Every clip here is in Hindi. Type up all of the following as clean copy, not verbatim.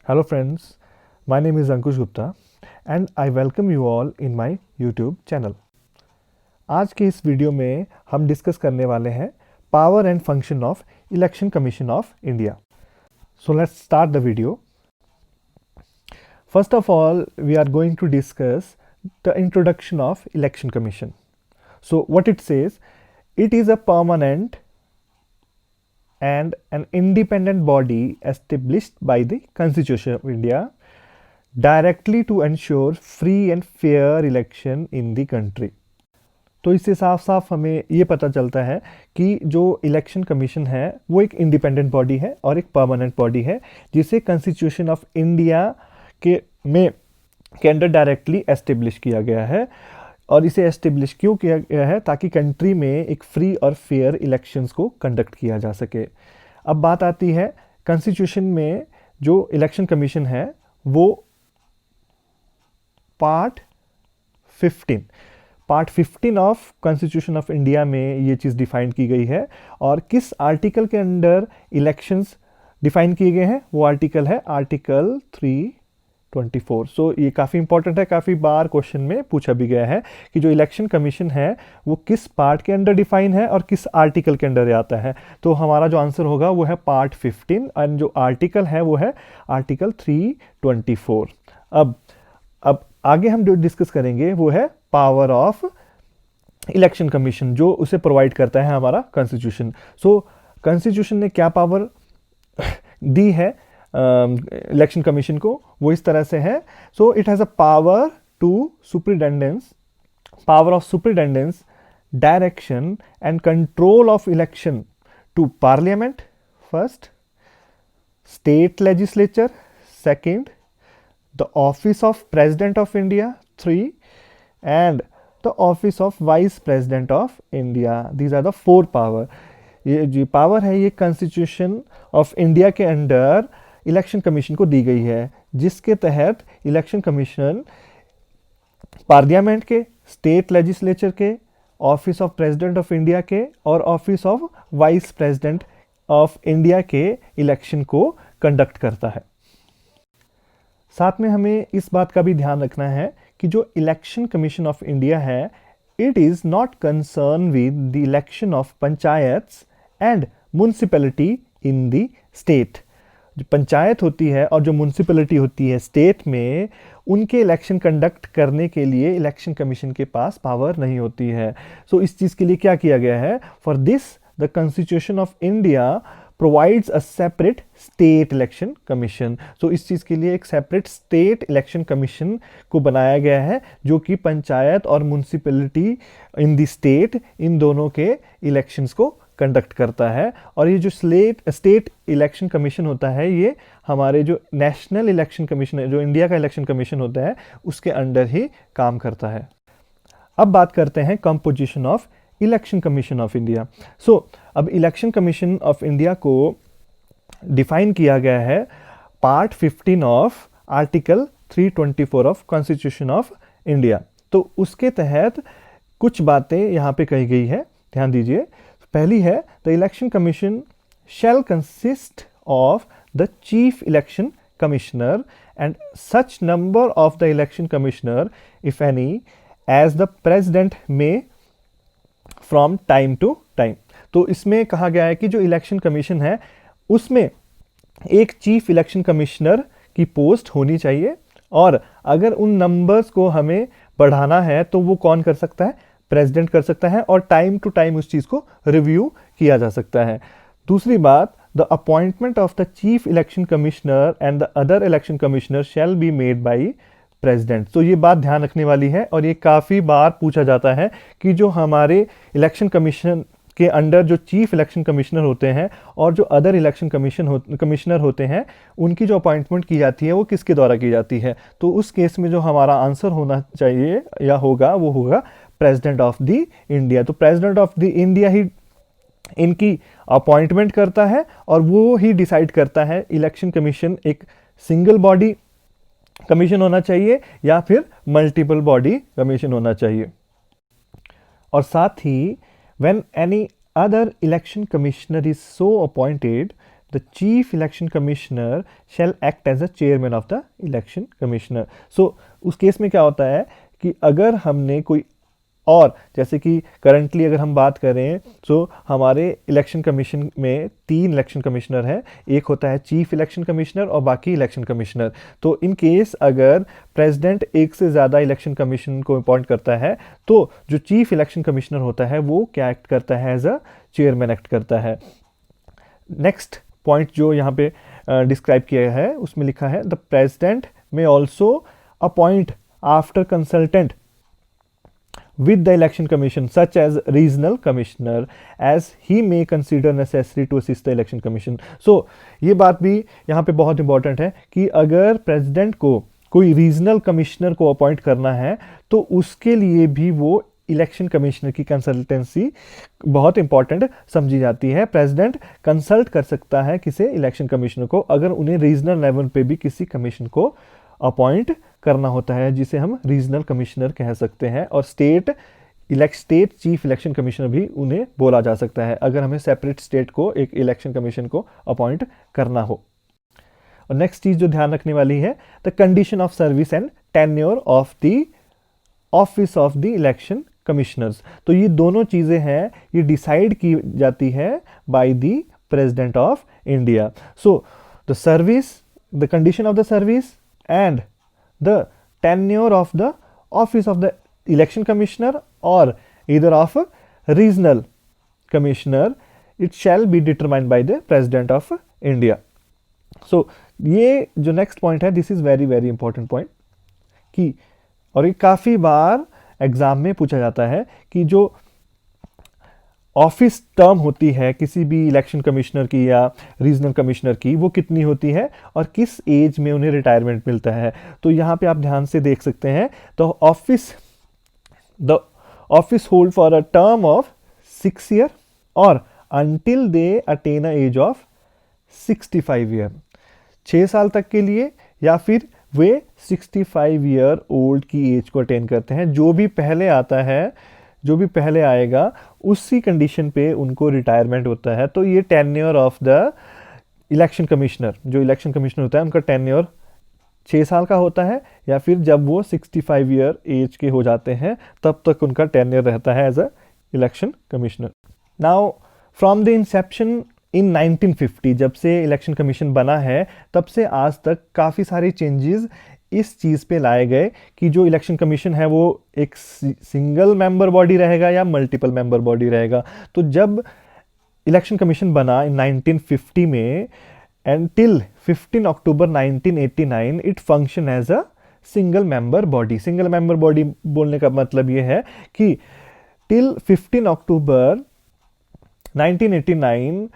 Hello friends, my name is Ankush Gupta and I welcome you all in my YouTube channel. आज के इस वीडियो में हम डिस्कस करने वाले हैं power and function of election commission of India. So let's start the video. First of all we are going to discuss the introduction of election commission. So what it says, it is a permanent and an independent body established by the Constitution of India directly to ensure free and fair election in the country. तो इससे साफ साफ हमें ये पता चलता है कि जो इलेक्शन कमीशन है वो एक इंडिपेंडेंट बॉडी है और एक परमानेंट बॉडी है जिसे कॉन्स्टिट्यूशन ऑफ इंडिया के अंडर डायरेक्टली एस्टेब्लिश किया गया है. और इसे एस्टेब्लिश क्यों किया गया है? ताकि कंट्री में एक फ्री और फेयर इलेक्शंस को कंडक्ट किया जा सके. अब बात आती है कॉन्स्टिट्यूशन में जो इलेक्शन कमीशन है वो part 15 of constitution of India में ये चीज़ डिफाइन की गई है. और किस आर्टिकल के अंडर इलेक्शंस डिफाइन किए गए हैं? वो आर्टिकल है आर्टिकल 324. सो ये काफ़ी इंपॉर्टेंट है, काफ़ी बार क्वेश्चन में पूछा भी गया है कि जो इलेक्शन कमीशन है वो किस पार्ट के अंडर डिफाइन है और किस आर्टिकल के अंडर आता है. तो हमारा जो आंसर होगा वो है पार्ट 15 एंड जो आर्टिकल है वो है आर्टिकल 324. अब आगे हम जो डिस्कस करेंगे वो है पावर ऑफ इलेक्शन कमीशन जो उसे प्रोवाइड करता है हमारा कॉन्स्टिट्यूशन. सो कॉन्स्टिट्यूशन ने क्या पावर दी है इलेक्शन कमीशन को? वो इस तरह से है. So it has a power of superintendence, direction and control of election to parliament first, state legislature second, the office of president of India 3 and the office of vice president of India. These are the 4 power. ये जो पावर है ये कॉन्स्टिट्यूशन ऑफ इंडिया के अंडर इलेक्शन कमीशन को दी गई है जिसके तहत इलेक्शन कमीशन पार्लियामेंट के, स्टेट लेजिस्लेचर के, office of president of India के और office of vice president of India के इलेक्शन को कंडक्ट करता है. साथ में हमें इस बात का भी ध्यान रखना है कि जो इलेक्शन कमीशन ऑफ इंडिया है it is not concern with the election of panchayats and municipality in the state. जो पंचायत होती है और जो म्यूनिसिपैलिटी होती है स्टेट में, उनके इलेक्शन कंडक्ट करने के लिए इलेक्शन कमीशन के पास पावर नहीं होती है. सो इस चीज़ के लिए क्या किया गया है? For this the constitution of India provides a separate state election commission. So इस चीज़ के लिए एक सेपरेट स्टेट इलेक्शन कमीशन को बनाया गया है जो कि पंचायत और म्यूनिसिपैलिटी इन द स्टेट, इन दोनों के इलेक्शंस को कंडक्ट करता है. और ये जो स्टेट इलेक्शन कमीशन होता है ये हमारे जो नेशनल इलेक्शन कमीशन है, जो इंडिया का इलेक्शन कमीशन होता है, उसके अंडर ही काम करता है. अब बात करते हैं composition of election commission of India. So अब इलेक्शन कमीशन ऑफ इंडिया को डिफाइन किया गया है part 15 of article 324 of constitution of India. तो उसके तहत कुछ बातें यहाँ पे कही गई है, ध्यान दीजिए. पहली है the election commission shell consist of the chief election commissioner and such number of the election commissioner if any as the president में फ्रॉम टाइम टू टाइम. तो इसमें कहा गया है कि जो इलेक्शन कमीशन है उसमें एक चीफ इलेक्शन कमिश्नर की पोस्ट होनी चाहिए और अगर उन नंबर्स को हमें बढ़ाना है तो वो कौन कर सकता है? प्रेसिडेंट कर सकता है और टाइम टू टाइम उस चीज़ को रिव्यू किया जा सकता है. दूसरी बात, the appointment of the chief election commissioner and the other election commissioner shall be made by president. तो ये बात ध्यान रखने वाली है और ये काफ़ी बार पूछा जाता है कि जो हमारे इलेक्शन कमीशन के अंडर जो चीफ इलेक्शन कमिश्नर होते हैं और जो अदर इलेक्शन कमिश्नर होते हैं उनकी जो अपॉइंटमेंट की जाती है वो किसके द्वारा की जाती है? तो उस केस में जो हमारा आंसर होना चाहिए या होगा वो होगा प्रेसिडेंट ऑफ द इंडिया. तो प्रेसिडेंट ऑफ द इंडिया ही इनकी अपॉइंटमेंट करता है और वो ही डिसाइड करता है इलेक्शन कमीशन एक सिंगल बॉडी कमीशन होना चाहिए या फिर मल्टीपल बॉडी कमीशन होना चाहिए. और साथ ही when any other election commissioner is so appointed, the chief election commissioner shall act as a chairman of the election commissioner. So उस केस में क्या होता है कि अगर हमने कोई और जैसे कि करंटली अगर हम बात करें तो हमारे इलेक्शन कमीशन में 3 इलेक्शन कमिश्नर हैं, एक होता है चीफ इलेक्शन कमिश्नर और बाकी इलेक्शन कमिश्नर। तो इन केस अगर प्रेसिडेंट एक से ज़्यादा इलेक्शन कमीशन को अपॉइंट करता है तो जो चीफ इलेक्शन कमिश्नर होता है वो क्या एक्ट करता है, एज अ चेयरमैन एक्ट करता है। नेक्स्ट पॉइंट जो यहाँ पे डिस्क्राइब किया है उसमें लिखा है द प्रेसिडेंट में also appoint after consultant with the election commission such as regional commissioner as he may consider necessary to assist the election commission। so ये बात भी यहाँ पे बहुत इंपॉर्टेंट है कि अगर प्रेसिडेंट को कोई रीजनल कमिश्नर को अपॉइंट करना है तो उसके लिए भी वो इलेक्शन कमिश्नर की कंसल्टेंसी बहुत इंपॉर्टेंट समझी जाती है। प्रेसिडेंट कंसल्ट कर सकता है किसी इलेक्शन कमिश्नर को अगर उन्हें रीजनल लेवल पे भी किसी कमीशन को अपॉइंट करना होता है, जिसे हम रीजनल कमिश्नर कह सकते हैं। और स्टेट चीफ इलेक्शन कमिश्नर भी उन्हें बोला जा सकता है अगर हमें सेपरेट स्टेट को एक इलेक्शन कमीशन को अपॉइंट करना हो। और नेक्स्ट चीज जो ध्यान रखने वाली है the condition of service and tenure of the office of the election commissioners. तो ये दोनों चीजें हैं, ये डिसाइड की जाती है by the president of India. So the service, the condition of the service and the tenure of the office of the election commissioner or either of a regional commissioner, it shall be determined by the president of India। so ये जो next point है this is very very important point कि, और ये काफ़ी बार एग्जाम में पूछा जाता है कि जो ऑफिस टर्म होती है किसी भी इलेक्शन कमिश्नर की या रीजनल कमिश्नर की वो कितनी होती है और किस एज में उन्हें रिटायरमेंट मिलता है। तो यहाँ पे आप ध्यान से देख सकते हैं तो the office hold for a term of 6 year और until they attain a age of 65 year, 6 साल तक के लिए या फिर वे 65 ईयर ओल्ड की एज को अटेन करते हैं। जो भी पहले आता है, जो भी पहले आएगा उसी कंडीशन पे उनको रिटायरमेंट होता है। तो ये tenure of the election commissioner, जो इलेक्शन कमिश्नर होता है उनका टेन्योर 6 साल का होता है या फिर जब वो 65 ईयर एज के हो जाते हैं तब तक उनका टेन्योर रहता है as a election commissioner. Now from the inception in 1950, जब से इलेक्शन कमीशन बना है तब से आज तक काफ़ी सारे चेंजेस इस चीज़ पे लाए गए कि जो इलेक्शन कमीशन है वो एक सिंगल मेंबर बॉडी रहेगा या मल्टीपल मेंबर बॉडी रहेगा। तो जब इलेक्शन कमीशन बना इन 1950 में and till 15 October 1989 it function as a single member body. Single member body बोलने का मतलब ये है कि till 15 October 1989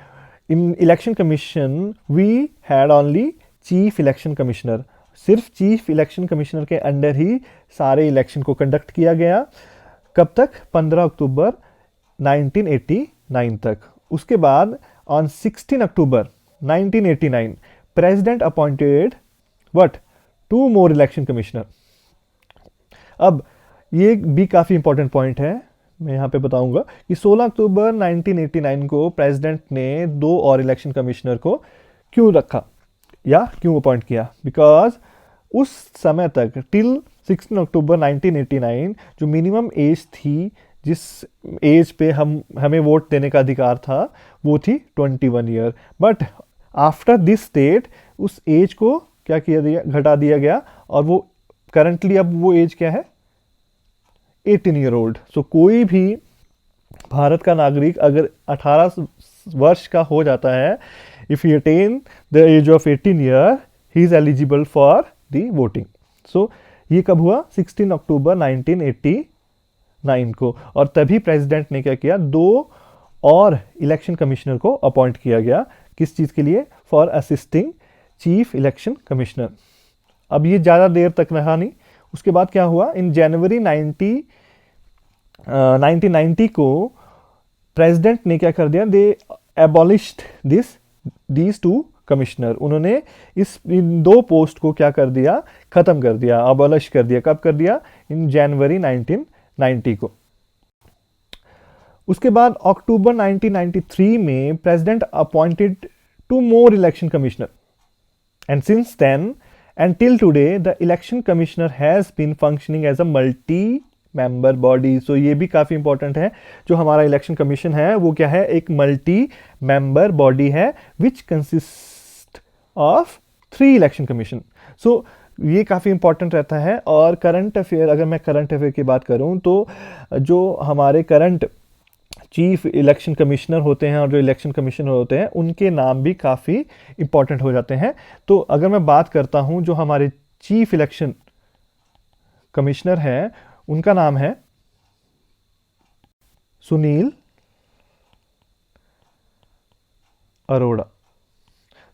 in election commission we had only chief election commissioner. सिर्फ चीफ इलेक्शन कमिश्नर के अंडर ही सारे इलेक्शन को कंडक्ट किया गया। कब तक? 15 अक्टूबर 1989 तक। उसके बाद on 16 October 1989 president appointed what 2 more election commissioner. अब ये भी काफ़ी इंपॉर्टेंट पॉइंट है, मैं यहाँ पे बताऊंगा कि 16 अक्टूबर 1989 को प्रेसिडेंट ने 2 और इलेक्शन कमिश्नर को क्यों रखा या क्यों अपॉइंट किया। बिकॉज उस समय तक टिल 16 अक्टूबर 1989 जो मिनिमम एज थी, जिस एज पे हमें वोट देने का अधिकार था, वो थी 21 year. But after this date उस एज को क्या किया दिया, घटा दिया गया और वो करंटली अब वो एज क्या है, 18 ईयर ओल्ड। सो कोई भी भारत का नागरिक अगर 18 वर्ष का हो जाता है, if he attain the age of 18 year, he is eligible for the voting. So ये कब हुआ? 16 अक्टूबर 1989 को। और तभी प्रेसिडेंट ने क्या किया, 2 और इलेक्शन कमिश्नर को अपॉइंट किया गया। किस चीज़ के लिए? For assisting chief election commissioner. अब ये ज़्यादा देर तक रहा नहीं। उसके बाद क्या हुआ, इन जनवरी 1990 को प्रेसिडेंट ने क्या कर दिया, दे एबॉलिश्ड दीज 2 कमिश्नर। उन्होंने इन 2 पोस्ट को क्या कर दिया, खत्म कर दिया, अबॉलिश कर दिया। कब कर दिया? इन जनवरी 1990 को। उसके बाद अक्टूबर 1993 में president appointed to more election commissioner. And since then and till today, the election commissioner has been functioning as a multi-member body. So ये भी काफ़ी इंपॉर्टेंट है, जो हमारा इलेक्शन कमीशन है वो क्या है, एक मल्टी मेंबर बॉडी है which consist of 3 election commission. So ये काफ़ी इंपॉर्टेंट रहता है. और करंट अफेयर, अगर मैं करंट अफेयर की बात करूं तो जो हमारे करंट चीफ इलेक्शन कमिश्नर होते हैं और जो इलेक्शन कमिश्नर होते हैं उनके नाम भी काफ़ी इंपॉर्टेंट हो जाते हैं. तो अगर मैं बात करता हूं जो हमारे चीफ इलेक्शन कमिश्नर हैं उनका नाम है सुनील अरोड़ा.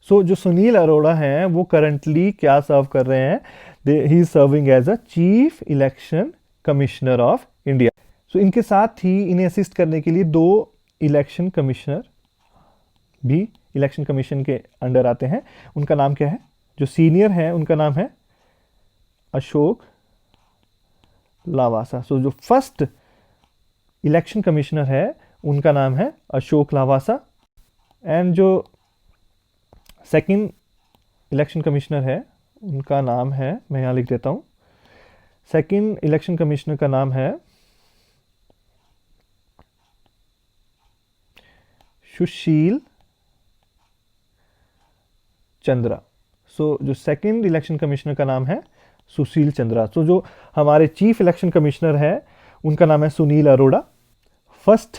सो जो सुनील अरोड़ा हैं वो करंटली क्या सर्व कर रहे हैं, he is serving as a chief election commissioner of India. So इनके साथ ही इन्हें असिस्ट करने के लिए 2 इलेक्शन कमिश्नर भी इलेक्शन कमीशन के अंडर आते हैं. उनका नाम क्या है, जो सीनियर है उनका नाम है अशोक लावासा. सो जो फर्स्ट इलेक्शन कमिश्नर है उनका नाम है अशोक लावासा. एंड जो सेकंड इलेक्शन कमिश्नर है उनका नाम है, मैं यहाँ लिख देता हूँ, सेकंड इलेक्शन कमिश्नर का नाम है सुशील चंद्रा. सो जो सेकंड इलेक्शन कमिश्नर का नाम है सुशील चंद्रा. सो जो हमारे चीफ इलेक्शन कमिश्नर है उनका नाम है Sunil Arora. First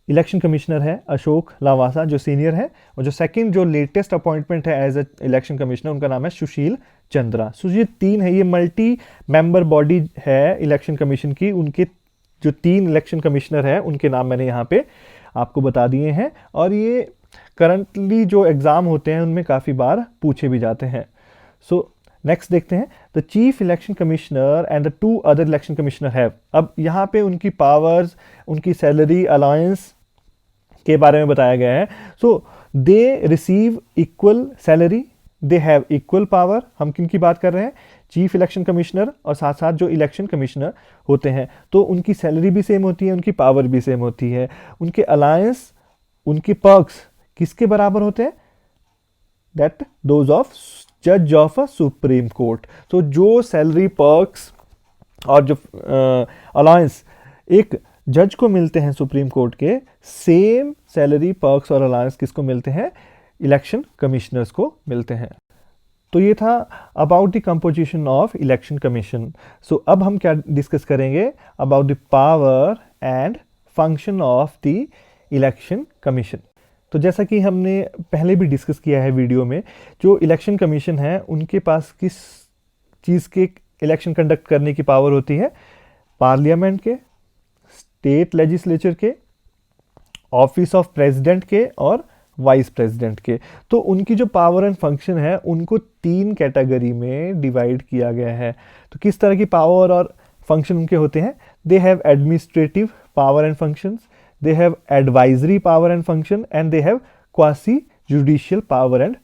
election commissioner है अशोक लावासा जो सीनियर है, और जो सेकंड जो लेटेस्ट अपॉइंटमेंट है एज ए इलेक्शन कमिश्नर उनका नाम है सुशील चंद्रा. सो ये 3 है, ये मल्टी मेंबर बॉडी है इलेक्शन कमीशन की. उनके जो 3 इलेक्शन कमिश्नर है उनके नाम मैंने यहाँ पे आपको बता दिए हैं, और ये करंटली जो एग्ज़ाम होते हैं उनमें काफ़ी बार पूछे भी जाते हैं. सो नेक्स्ट देखते हैं, the chief election commissioner and the 2 other election commissioner have. अब यहाँ पे उनकी पावर्स, उनकी सैलरी, अलाउंस के बारे में बताया गया है. So they receive equal salary, they have equal power. हम किन की बात कर रहे हैं, चीफ इलेक्शन कमिश्नर और साथ साथ जो इलेक्शन कमिश्नर होते हैं. तो उनकी सैलरी भी सेम होती है, उनकी पावर भी सेम होती है. उनके अलायंस, उनके पर्क्स किसके बराबर होते हैं, दैट दोज ऑफ जज ऑफ अ सुप्रीम कोर्ट. तो जो सैलरी, पर्क्स और जो अलायंस एक जज को मिलते हैं सुप्रीम कोर्ट के, सेम सैलरी, पर्क्स और अलायंस किसको मिलते हैं, इलेक्शन कमिश्नर्स को मिलते हैं. तो ये था about the composition of election commission. So अब हम क्या डिस्कस करेंगे, about the power and function of the election commission. तो जैसा कि हमने पहले भी डिस्कस किया है वीडियो में, जो इलेक्शन कमीशन है उनके पास किस चीज़ के इलेक्शन कंडक्ट करने की पावर होती है, पार्लियामेंट के, स्टेट लेजिस्लेचर के, ऑफिस ऑफ प्रेसिडेंट के और वाइस प्रेसिडेंट के. तो उनकी जो पावर एंड फंक्शन है उनको 3 कैटेगरी में डिवाइड किया गया है. तो किस तरह की पावर और फंक्शन उनके होते हैं, they have administrative power and functions, they have advisory power and function, and they have quasi judicial power and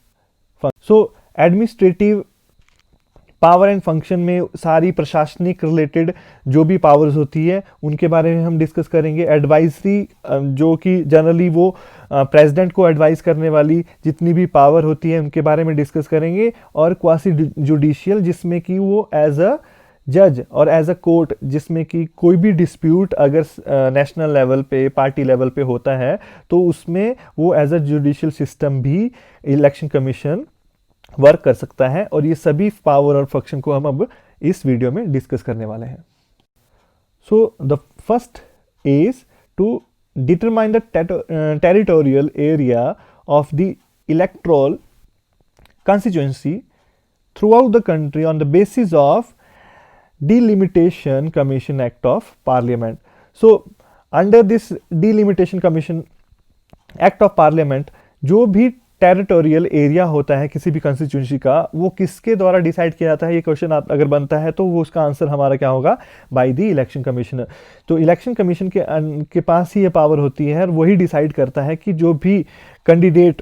function. So administrative power and function में सारी प्रशासनिक रिलेटेड जो भी पावर्स होती है उनके बारे में हम डिस्कस करेंगे. एडवाइजरी जो कि जनरली वो प्रेसिडेंट को एडवाइस करने वाली जितनी भी पावर होती है उनके बारे में डिस्कस करेंगे. और क्वासी जुडिशियल जिसमें कि वो एज अ जज और एज अ कोर्ट, जिसमें कि कोई भी डिस्प्यूट अगर नेशनल लेवल पे, पार्टी लेवल पे होता है तो उसमें वो एज अ जुडिशियल सिस्टम भी इलेक्शन कमीशन वर्क कर सकता है. और ये सभी पावर और फंक्शन को हम अब इस वीडियो में डिस्कस करने वाले हैं. So the first is to determine the territorial area of the electoral constituency throughout the country on the basis of Delimitation Commission Act of Parliament. So under this Delimitation Commission Act of Parliament, जो भी टेरिटोरियल एरिया होता है किसी भी कंस्टिट्यूंसी का, वो किसके द्वारा डिसाइड किया जाता है, ये क्वेश्चन अगर बनता है तो वो उसका आंसर हमारा क्या होगा, बाय द इलेक्शन कमिश्नर. तो इलेक्शन कमीशन के पास ही ये पावर होती है और वही डिसाइड करता है कि जो भी कैंडिडेट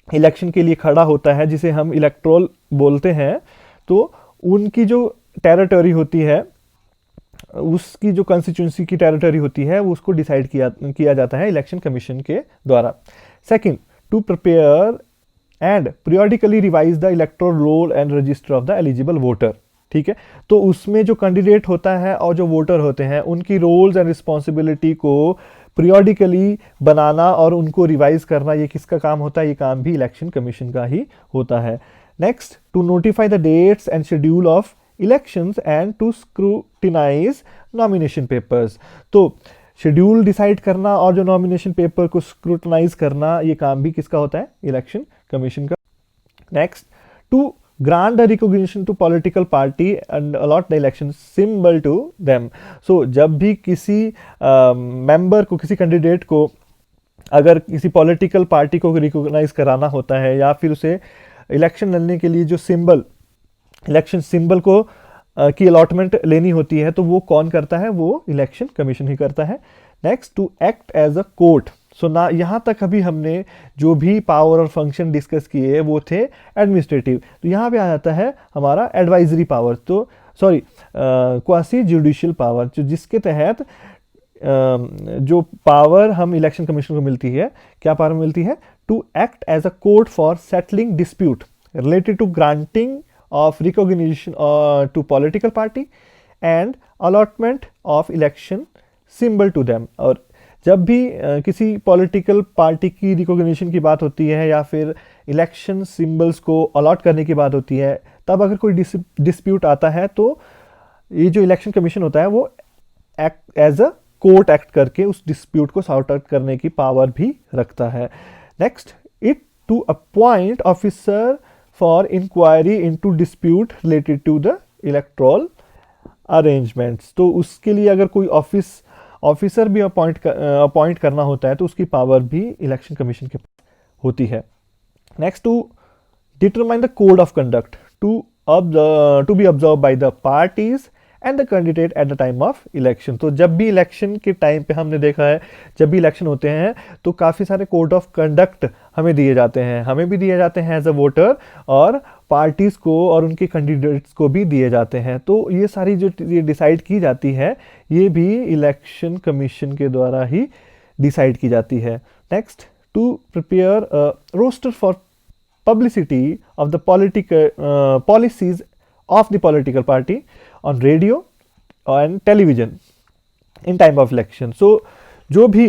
इलेक्शन के लिए खड़ा होता है, जिसे हम इलेक्टोरल बोलते हैं, तो उनकी जो टेरिटरी होती है, उसकी जो कंस्टिट्यूंसी की टेरिटरी होती है, वो उसको डिसाइड किया जाता है इलेक्शन कमीशन के द्वारा. Second, to prepare and periodically revise the electoral roll and register of the eligible voter. ठीक है, तो उसमें जो कैंडिडेट होता है और जो वोटर होते हैं उनकी रोल्स एंड रिस्पॉन्सिबिलिटी को पीरियोडिकली बनाना और उनको रिवाइज करना, ये किसका काम होता है? ये काम भी इलेक्शन कमीशन का ही होता है। Next, to notify the dates and schedule of elections and to scrutinize nomination papers. तो शेड्यूल डिसाइड करना और जो नॉमिनेशन पेपर को स्क्रूटनाइज करना, ये काम भी किसका होता है? इलेक्शन कमीशन का। Next, to grant the recognition to political party and allot the election symbol to them। so जब भी किसी मेंबर को, किसी कैंडिडेट को अगर किसी पॉलिटिकल पार्टी को रिकॉग्नाइज कराना होता है या फिर उसे इलेक्शन लड़ने के लिए जो सिंबल, इलेक्शन सिंबल को की अलॉटमेंट लेनी होती है, तो वो कौन करता है? वो इलेक्शन कमीशन ही करता है। Next, to act as a court. So ना, यहाँ तक अभी हमने जो भी पावर और फंक्शन डिस्कस किए वो थे एडमिनिस्ट्रेटिव, तो यहाँ पे आ जाता है हमारा एडवाइजरी पावर, तो सॉरी क्वासी जुडिशियल पावर, जो जिसके तहत जो पावर हम इलेक्शन कमीशन को मिलती है, क्या पावर मिलती है? To act as a court for settling dispute related to granting of recognition to political party and allotment of election symbol to them. और जब भी किसी पॉलिटिकल पार्टी की रिकॉग्निशन की बात होती है या फिर इलेक्शन सिंबल्स को अलॉट करने की बात होती है, तब अगर कोई डिस्प्यूट आता है तो ये जो इलेक्शन कमीशन होता है वो act as a court act करके उस डिस्प्यूट को सॉर्ट आउट करने की पावर भी रखता है। Next, it to appoint officer for inquiry into dispute related to the electoral arrangements. तो उसके लिए अगर कोई ऑफिसर भी अपॉइंट करना होता है तो उसकी पावर भी इलेक्शन कमीशन के पास होती है। Next, to determine the code of conduct to be observe by the parties and the candidate at the time of election. तो जब भी इलेक्शन के टाइम पे हमने देखा है, जब भी इलेक्शन होते हैं तो काफ़ी सारे कोड ऑफ कंडक्ट हमें दिए जाते हैं, हमें भी दिए जाते हैं एज अ वोटर, और पार्टीज़ को और उनके कैंडिडेट्स को भी दिए जाते हैं। तो ये सारी जो ये डिसाइड की जाती है, ये भी इलेक्शन कमीशन के द्वारा ही डिसाइड की जाती है। Next, to prepare roster for publicity of the policies of the political party on radio and television in time of election। so जो भी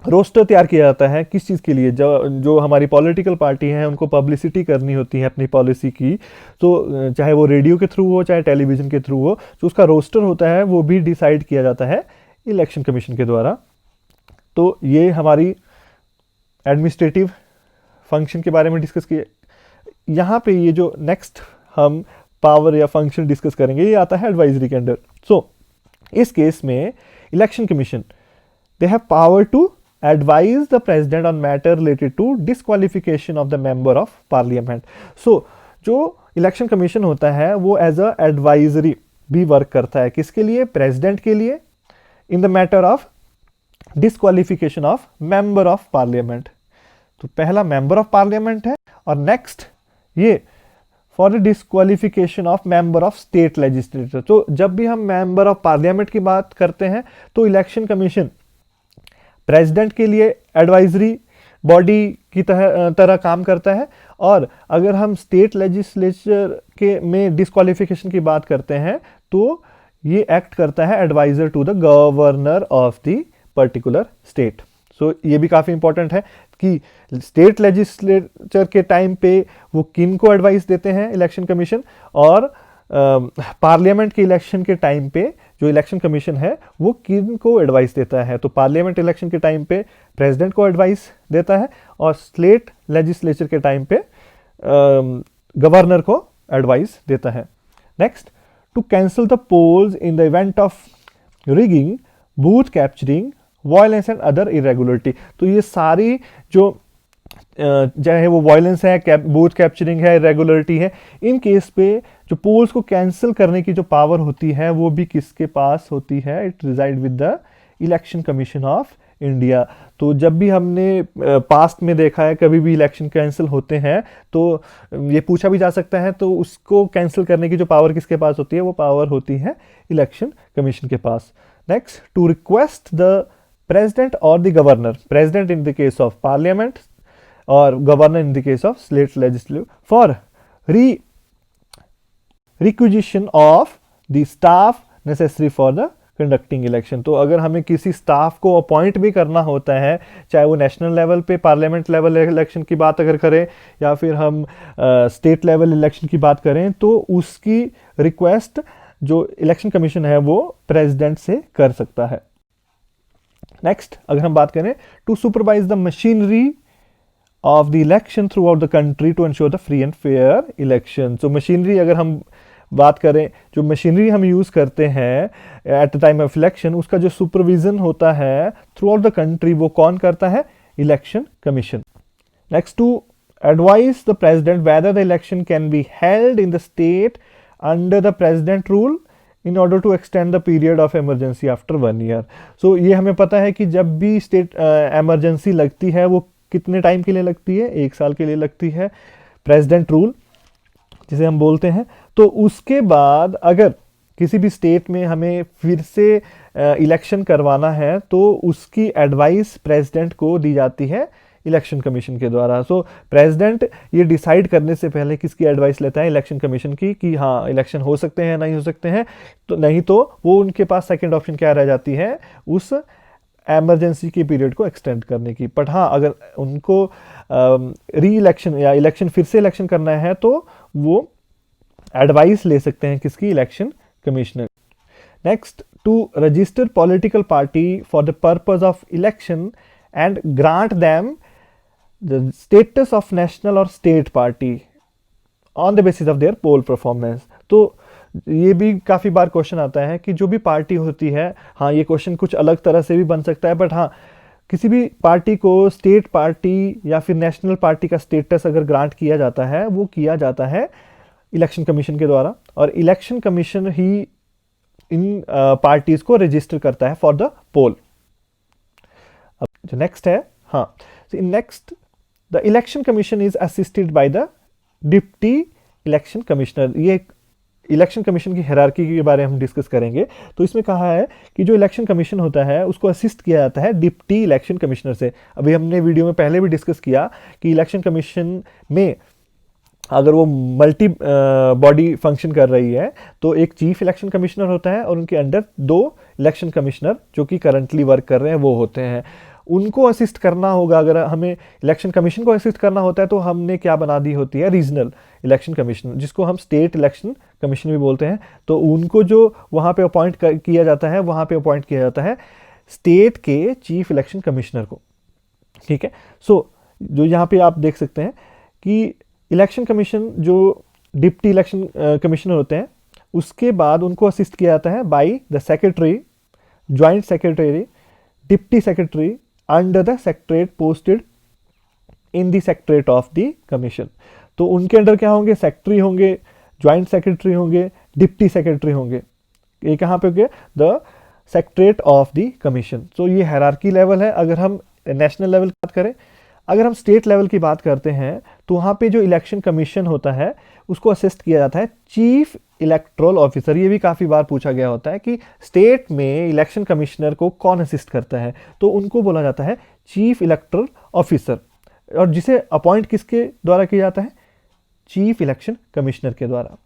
रोस्टर तैयार किया जाता है किस चीज़ के लिए? जो हमारी पॉलिटिकल पार्टी हैं उनको पब्लिसिटी करनी होती है अपनी पॉलिसी की, तो चाहे वो रेडियो के थ्रू हो चाहे टेलीविज़न के थ्रू हो, तो उसका रोस्टर होता है वो भी डिसाइड किया जाता है इलेक्शन कमीशन के द्वारा। तो ये हमारी एडमिनिस्ट्रेटिव फंक्शन के बारे में डिस्कस किए। यहाँ पे ये जो नेक्स्ट हम पावर या फंक्शन डिस्कस करेंगे, ये आता है एडवाइजरी के अंडर। सो इस केस में election commission they have power to advise the president on matter related to disqualification of the member of parliament. So जो इलेक्शन कमीशन होता है वो एज अ एडवाइजरी भी वर्क करता है, किसके लिए? प्रेसिडेंट के लिए, in the matter of disqualification of member of parliament. तो पहला मेंबर ऑफ पार्लियामेंट है, और नेक्स्ट ये for the disqualification of member of state legislature. तो जब भी हम मेंबर ऑफ पार्लियामेंट की बात करते हैं तो इलेक्शन कमीशन प्रेसिडेंट के लिए एडवाइजरी बॉडी की तरह काम करता है, और अगर हम स्टेट लेजिस्लेचर के में डिस्क्वालिफिकेशन की बात करते हैं तो ये एक्ट करता है adviser to the governor of the particular state. So ये भी काफ़ी इंपॉर्टेंट है कि स्टेट लेजिस्लेचर के टाइम पे वो किन को एडवाइस देते हैं इलेक्शन कमीशन, और पार्लियामेंट के इलेक्शन के टाइम पे जो इलेक्शन कमीशन है वो किन को एडवाइस देता है। तो पार्लियामेंट इलेक्शन के टाइम पे प्रेसिडेंट को एडवाइस देता है, और स्टेट लेजिस्लेचर के टाइम पे गवर्नर को एडवाइस देता है। Next, to cancel the polls in the event of rigging, booth capturing, violence and other irregularity. तो ये सारी जो चाहे वो वायलेंस है, बूथ कैप्चरिंग है, इरेगुलरिटी है, इन केस पे जो पोल्स को कैंसिल करने की जो पावर होती है वो भी किसके पास होती है? It reside with the election commission of India. तो जब भी हमने पास्ट में देखा है कभी भी इलेक्शन कैंसिल होते हैं तो ये पूछा भी जा सकता है, तो उसको कैंसिल करने की जो पावर किसके पास होती है? वो पावर होती है इलेक्शन कमीशन के पास। Next, to request the president or the governor, president in the case of parliament, or governor in the case of state legislature for requisition of the staff necessary for the conducting election. तो अगर हमें किसी स्टाफ को अपॉइंट भी करना होता है, चाहे वो नेशनल लेवल पे पार्लियामेंट लेवल इलेक्शन की बात अगर करें या फिर हम स्टेट लेवल इलेक्शन की बात करें, तो उसकी रिक्वेस्ट जो इलेक्शन कमीशन है वो प्रेसिडेंट से कर सकता है। नेक्स्ट अगर हम बात करें, to supervise the machinery of the election throughout the country to ensure the free and fair election. तो मशीनरी अगर हम बात करें, जो मशीनरी हम यूज़ करते हैं eight the time of election, उसका जो सुपरविजन होता है थ्रू आउट द कंट्री, वो कौन करता है? Election commission. Next, to advise the president whether the election can be held in the state under the president rule in order to extend the period of emergency after 1 year. So ये हमें पता है कि जब भी स्टेट इमरजेंसी लगती है वो कितने टाइम के लिए लगती है? 1 साल के लिए लगती है, प्रेसिडेंट रूल जिसे हम बोलते हैं। तो उसके बाद अगर किसी भी स्टेट में हमें फिर से इलेक्शन करवाना है तो उसकी एडवाइस प्रेसिडेंट को दी जाती है इलेक्शन कमीशन के द्वारा। सो प्रेसिडेंट ये डिसाइड करने से पहले किसकी एडवाइस लेता है? इलेक्शन कमीशन की, कि हाँ इलेक्शन हो सकते हैं, नहीं हो सकते हैं। तो नहीं तो वो उनके पास सेकंड ऑप्शन क्या रह जाती है? उस एमरजेंसी के पीरियड को एक्सटेंड करने की। बट हाँ, अगर उनको री इलेक्शन या इलेक्शन फिर से इलेक्शन करना है तो वो एडवाइस ले सकते हैं किसकी? Election commissioner. Next, to register political party for the purpose of election and grant them the status of national और state party on the basis of their poll performance. तो ये भी काफ़ी बार क्वेश्चन आता है कि जो भी पार्टी होती है, हाँ ये क्वेश्चन कुछ अलग तरह से भी बन सकता है, बट हाँ किसी भी पार्टी को स्टेट पार्टी या फिर नेशनल पार्टी का स्टेटस अगर ग्रांट किया जाता है, वो किया जाता है इलेक्शन कमीशन के द्वारा, और इलेक्शन कमीशन ही इन पार्टीज को रजिस्टर करता है फॉर द पोल। अब जो नेक्स्ट है, हाँ next, the election commission is assisted by the deputy election commissioner. ये इलेक्शन कमीशन की हायरार्की के बारे में हम डिस्कस करेंगे। तो इसमें कहा है कि जो इलेक्शन कमीशन होता है उसको असिस्ट किया जाता है डिप्टी इलेक्शन कमिश्नर से। अभी हमने वीडियो में पहले भी डिस्कस किया कि इलेक्शन कमीशन में अगर वो मल्टी बॉडी फंक्शन कर रही है तो एक चीफ इलेक्शन कमिश्नर होता है और उनके अंडर 2 इलेक्शन कमिश्नर जो कि करंटली वर्क कर रहे हैं वो होते हैं। उनको असिस्ट करना होगा, अगर हमें इलेक्शन कमीशन को असिस्ट करना होता है तो हमने क्या बना दी होती है? रीजनल इलेक्शन कमिश्नर, जिसको हम स्टेट इलेक्शन कमीशन भी बोलते हैं। तो उनको जो वहाँ पे अपॉइंट किया जाता है, वहाँ पे अपॉइंट किया जाता है स्टेट के चीफ इलेक्शन कमिश्नर को। ठीक है, सो जो यहाँ पे आप देख सकते हैं कि इलेक्शन कमीशन जो डिप्टी इलेक्शन कमिश्नर होते हैं, उसके बाद उनको असिस्ट किया जाता है by the secretary, joint secretary, deputy secretary under the secretariat posted in the secretariat of the commission. तो उनके अंडर क्या होंगे? सेक्रेटरी होंगे, ज्वाइंट सेक्रेटरी होंगे, डिप्टी सेक्रेटरी होंगे। ये कहाँ पे होंगे? The secretariat of the commission. तो ये हायरार्की लेवल है अगर हम नेशनल लेवल की बात करें। अगर हम स्टेट लेवल की बात करते हैं तो वहाँ पे जो इलेक्शन कमीशन होता है उसको असिस्ट किया जाता है चीफ इलेक्टोरल ऑफिसर। ये भी काफ़ी बार पूछा गया होता है कि स्टेट में इलेक्शन कमिश्नर को कौन असिस्ट करता है, तो उनको बोला जाता है चीफ इलेक्टोरल ऑफिसर, और जिसे अपॉइंट किसके द्वारा किया जाता है? चीफ इलेक्शन कमिश्नर के द्वारा।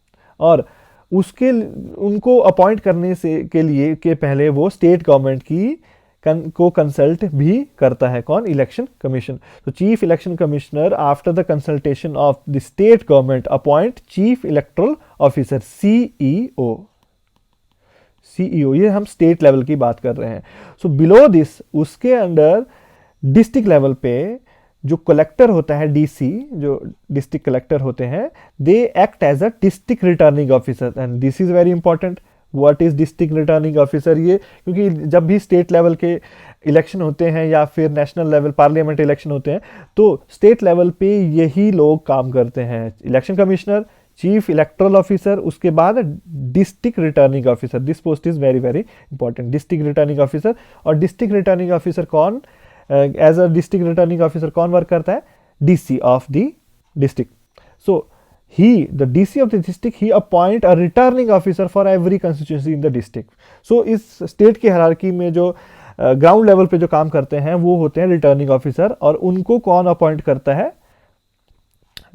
और उसके उनको अपॉइंट करने से के लिए के पहले वो स्टेट गवर्नमेंट की को कंसल्ट भी करता है। कौन? Election commission. तो chief election commissioner after the consultation of the state government appoint chief electoral officer, CEO. ये हम स्टेट लेवल की बात कर रहे हैं। सो बिलो दिस, उसके अंडर डिस्ट्रिक्ट लेवल पे जो कलेक्टर होता है, डीसी, जो डिस्ट्रिक्ट कलेक्टर होते हैं, they act as a district returning officer. And this is very important. What is district returning officer? ये क्योंकि जब भी स्टेट लेवल के इलेक्शन होते हैं या फिर नेशनल लेवल पार्लियामेंट इलेक्शन होते हैं तो स्टेट लेवल पे यही लोग काम करते हैं। Election commissioner, chief electoral officer, उसके बाद district returning officer. This post is very very important, district returning officer. और डिस्ट्रिक्ट रिटर्निंग ऑफिसर कौन, as a district returning officer कौन वर्क करता है? DC of the district. So he, the DC of the district, he appoint a returning officer for every constituency in the district. So इस स्टेट की हायरार्की में जो ग्राउंड लेवल पे जो काम करते हैं वो होते हैं रिटर्निंग ऑफिसर, और उनको कौन अपॉइंट करता है?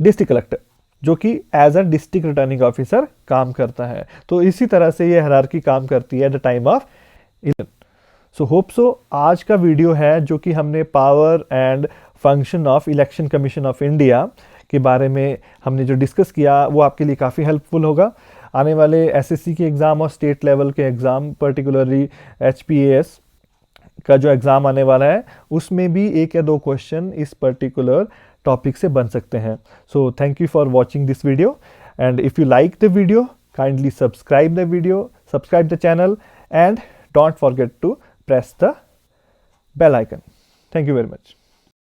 डिस्ट्रिक्ट कलेक्टर, जो कि as a district returning officer काम करता है। तो इसी तरह से ये हायरार्की काम करती है eight the time of election. So hope so आज का वीडियो है जो कि हमने power and function of election commission of India के बारे में हमने जो डिस्कस किया वो आपके लिए काफ़ी हेल्पफुल होगा। आने वाले एसएससी के एग्ज़ाम और स्टेट लेवल के एग्ज़ाम, पर्टिकुलरली एचपीएएस का जो एग्ज़ाम आने वाला है, उसमें भी एक या दो क्वेश्चन इस पर्टिकुलर टॉपिक से बन सकते हैं। So thank you for watching this video, and if you like the video, kindly subscribe the video, subscribe the channel, and don't forget to press the bell icon. Thank you very much.